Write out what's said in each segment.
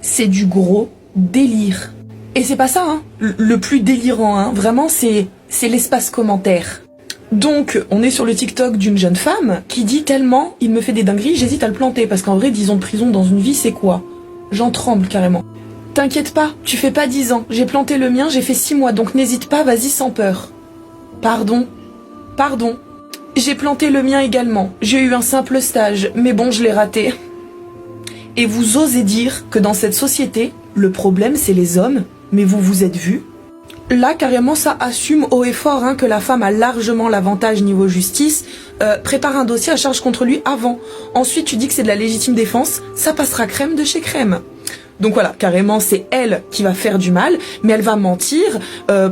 C'est du gros délire. Et c'est pas ça, hein, le plus délirant, hein, vraiment, c'est l'espace commentaire. Donc, on est sur le TikTok d'une jeune femme qui dit tellement, il me fait des dingueries, j'hésite à le planter, parce qu'en vrai, 10 ans de prison dans une vie, c'est quoi? J'en tremble carrément. T'inquiète pas, tu fais pas 10 ans, j'ai planté le mien, j'ai fait 6 mois, donc n'hésite pas, vas-y sans peur. Pardon. J'ai planté le mien également, j'ai eu un simple stage, mais bon, je l'ai raté. Et vous osez dire que dans cette société, le problème c'est les hommes, mais vous vous êtes vus? Là, carrément, ça assume haut et fort hein, que la femme a largement l'avantage niveau justice. Prépare un dossier à charge contre lui avant. Ensuite, tu dis que c'est de la légitime défense, ça passera crème de chez crème. Donc voilà, carrément, c'est elle qui va faire du mal, mais elle va mentir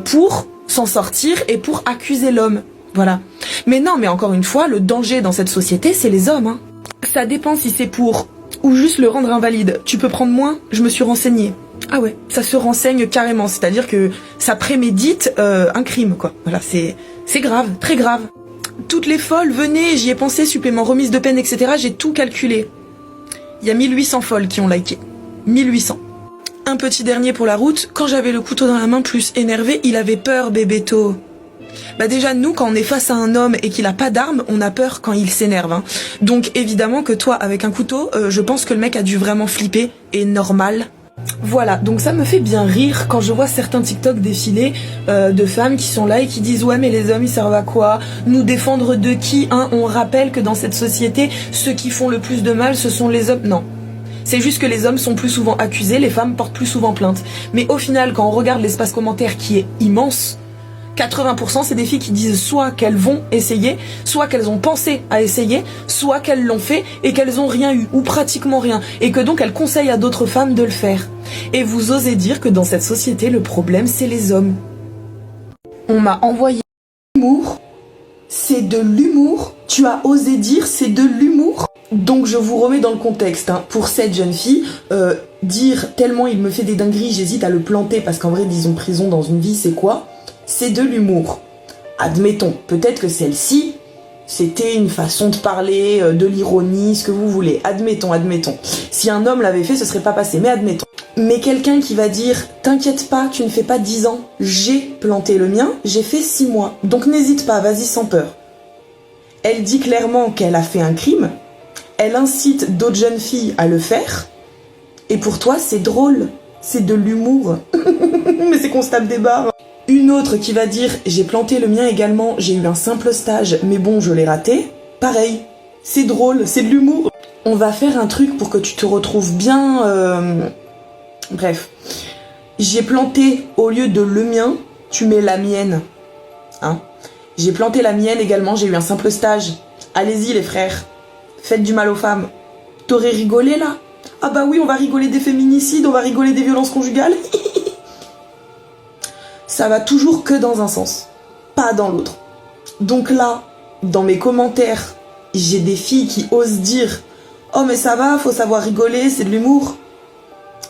pour s'en sortir et pour accuser l'homme. Voilà. Mais non, mais encore une fois, le danger dans cette société, c'est les hommes. Hein. Ça dépend si c'est pour ou juste le rendre invalide. Tu peux prendre moins, je me suis renseignée. Ah ouais, ça se renseigne carrément, c'est-à-dire que ça prémédite un crime, quoi. Voilà, c'est grave, très grave. Toutes les folles, venez, j'y ai pensé, supplément, remise de peine, etc. J'ai tout calculé. Il y a 1800 folles qui ont liké. 1800. Un petit dernier pour la route, quand j'avais le couteau dans la main plus énervé, il avait peur, bébéto. Bah déjà, nous, quand on est face à un homme et qu'il a pas d'arme, on a peur quand il s'énerve. Hein. Donc évidemment que toi, avec un couteau, je pense que le mec a dû vraiment flipper, et normal. Voilà, donc ça me fait bien rire quand je vois certains TikTok défiler de femmes qui sont là et qui disent « Ouais, mais les hommes, ils servent à quoi? Nous défendre de qui hein? On rappelle que dans cette société, ceux qui font le plus de mal, ce sont les hommes. » Non. C'est juste que les hommes sont plus souvent accusés, les femmes portent plus souvent plainte. Mais au final, quand on regarde l'espace commentaire qui est immense, 80% c'est des filles qui disent soit qu'elles vont essayer, soit qu'elles ont pensé à essayer, soit qu'elles l'ont fait et qu'elles ont rien eu, ou pratiquement rien, et que donc elles conseillent à d'autres femmes de le faire. Et vous osez dire que dans cette société, le problème c'est les hommes. On m'a envoyé l'humour, c'est de l'humour, tu as osé dire c'est de l'humour. Donc je vous remets dans le contexte, hein. Pour cette jeune fille, dire tellement il me fait des dingueries, j'hésite à le planter parce qu'en vrai, disons prison dans une vie, c'est quoi? C'est de l'humour. Admettons, peut-être que celle-ci, c'était une façon de parler, de l'ironie, ce que vous voulez. Admettons. Si un homme l'avait fait, ce serait pas passé, mais admettons. Mais quelqu'un qui va dire « T'inquiète pas, tu ne fais pas 10 ans, j'ai planté le mien, j'ai fait 6 mois, donc n'hésite pas, vas-y sans peur. » Elle dit clairement qu'elle a fait un crime, elle incite d'autres jeunes filles à le faire, et pour toi, c'est drôle, c'est de l'humour. Mais c'est qu'on se tape des barres. Une autre qui va dire « J'ai planté le mien également, j'ai eu un simple stage, mais bon, je l'ai raté. » Pareil, c'est drôle, c'est de l'humour. On va faire un truc pour que tu te retrouves bien... Bref. J'ai planté, au lieu de le mien, tu mets la mienne. Hein? J'ai planté la mienne également, j'ai eu un simple stage. Allez-y les frères, faites du mal aux femmes. T'aurais rigolé là? Ah bah oui, on va rigoler des féminicides, on va rigoler des violences conjugales. Ça va toujours que dans un sens, pas dans l'autre. Donc là, dans mes commentaires, j'ai des filles qui osent dire « Oh mais ça va, faut savoir rigoler, c'est de l'humour »,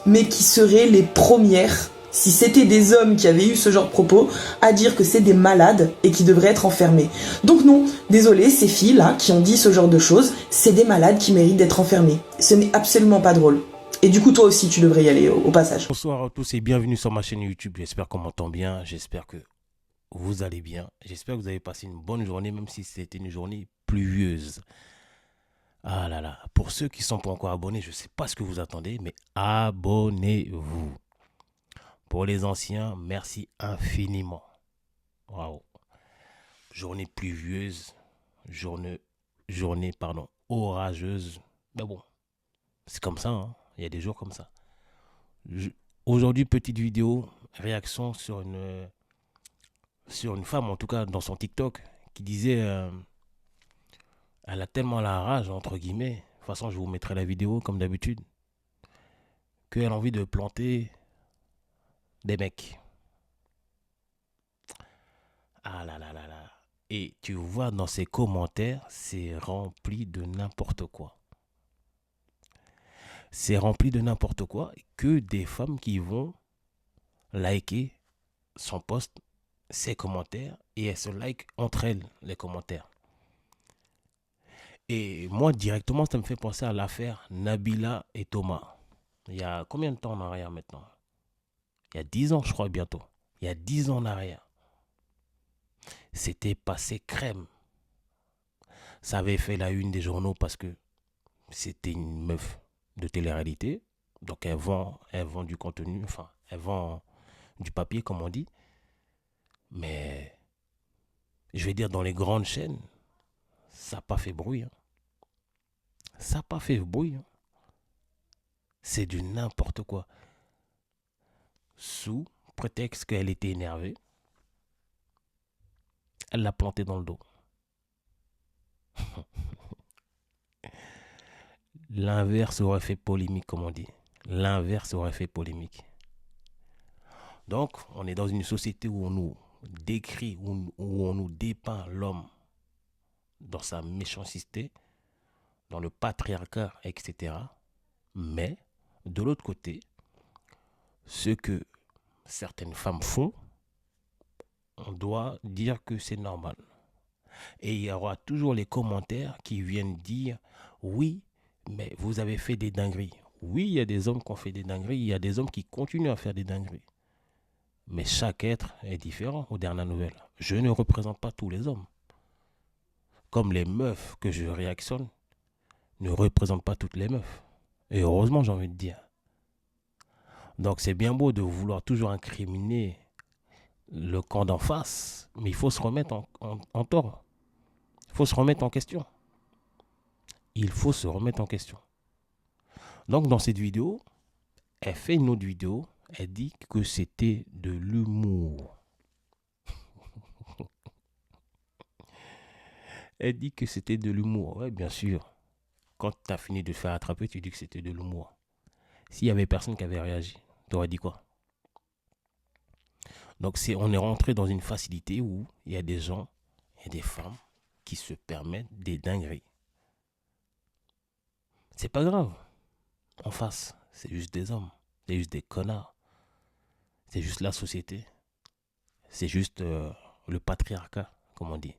mais qui seraient les premières, si c'était des hommes qui avaient eu ce genre de propos, à dire que c'est des malades et qui devraient être enfermés. Donc non, désolé, ces filles-là qui ont dit ce genre de choses, c'est des malades qui méritent d'être enfermés. Ce n'est absolument pas drôle. Et du coup, toi aussi, tu devrais y aller au passage. Bonsoir à tous et bienvenue sur ma chaîne YouTube. J'espère qu'on m'entend bien. J'espère que vous allez bien. J'espère que vous avez passé une bonne journée, même si c'était une journée pluvieuse. Ah là là. Pour ceux qui ne sont pas encore abonnés, je ne sais pas ce que vous attendez, mais abonnez-vous. Pour les anciens, merci infiniment. Waouh. Journée pluvieuse. Journée orageuse. Mais bon, c'est comme ça, hein. Il y a des jours comme ça. Aujourd'hui, petite vidéo, réaction sur une femme, en tout cas dans son TikTok, qui disait elle a tellement la rage, entre guillemets, de toute façon je vous mettrai la vidéo comme d'habitude, qu'elle a envie de planter des mecs. Ah là là là là. Et tu vois dans ses commentaires, c'est rempli de n'importe quoi. C'est rempli de n'importe quoi, que des femmes qui vont liker son post, ses commentaires, et elles se like entre elles, les commentaires. Et moi, directement, ça me fait penser à l'affaire Nabila et Thomas. Il y a combien de temps en arrière maintenant? Il y a 10 ans, je crois, bientôt. Il y a 10 ans en arrière. C'était passé crème. Ça avait fait la une des journaux parce que c'était une meuf de télé-réalité. Donc elle vend du contenu, enfin, elle vend du papier, comme on dit. Mais, je vais dire, dans les grandes chaînes, ça n'a pas fait bruit. Hein. Ça n'a pas fait bruit. Hein. C'est du n'importe quoi. Sous prétexte qu'elle était énervée, elle l'a planté dans le dos. L'inverse aurait fait polémique, comme on dit. L'inverse aurait fait polémique. Donc, on est dans une société où on nous décrit, où on nous dépeint l'homme dans sa méchanceté, dans le patriarcat, etc. Mais, de l'autre côté, ce que certaines femmes font, on doit dire que c'est normal. Et il y aura toujours les commentaires qui viennent dire « Oui, mais vous avez fait des dingueries. » Oui, il y a des hommes qui ont fait des dingueries, il y a des hommes qui continuent à faire des dingueries. Mais chaque être est différent aux dernières nouvelles. Je ne représente pas tous les hommes. Comme les meufs que je réactionne ne représentent pas toutes les meufs. Et heureusement, j'ai envie de dire. Donc c'est bien beau de vouloir toujours incriminer le camp d'en face, mais il faut se remettre en tort. Il faut se remettre en question. Il faut se remettre en question. Donc dans cette vidéo, elle fait une autre vidéo, elle dit que c'était de l'humour. Elle dit que c'était de l'humour. Ouais, bien sûr. Quand tu as fini de te faire attraper, tu dis que c'était de l'humour. S'il y avait personne qui avait réagi, tu aurais dit quoi? Donc on est rentré dans une facilité où il y a des gens, il y a des femmes qui se permettent des dingueries. C'est pas grave. En face, c'est juste des hommes. C'est juste des connards. C'est juste la société. C'est juste le patriarcat, comme on dit.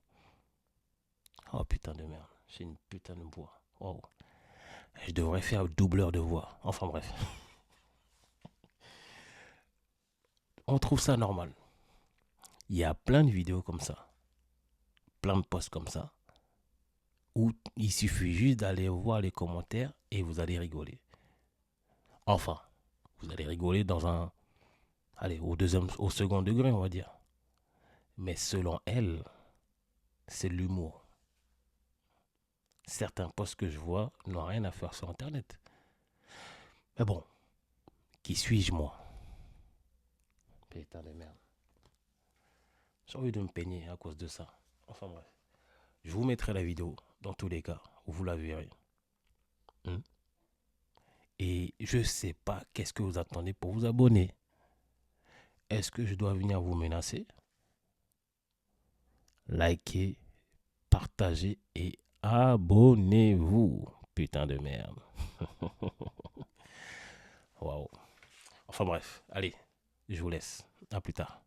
Oh putain de merde. J'ai une putain de voix. Oh. Je devrais faire un doubleur de voix. Enfin bref. On trouve ça normal. Il y a plein de vidéos comme ça. Plein de posts comme ça. Où il suffit juste d'aller voir les commentaires et vous allez rigoler. Enfin, vous allez rigoler dans un... Allez, au second degré, on va dire. Mais selon elle, c'est l'humour. Certains posts que je vois n'ont rien à faire sur Internet. Mais bon, qui suis-je moi? Putain de merde. J'ai envie de me peigner à cause de ça. Enfin bref. Je vous mettrai la vidéo, dans tous les cas, où vous la verrez. Et je sais pas qu'est-ce que vous attendez pour vous abonner. Est-ce que je dois venir vous menacer? Likez, partagez et abonnez-vous. Putain de merde. Waouh. Enfin bref, allez, je vous laisse. À plus tard.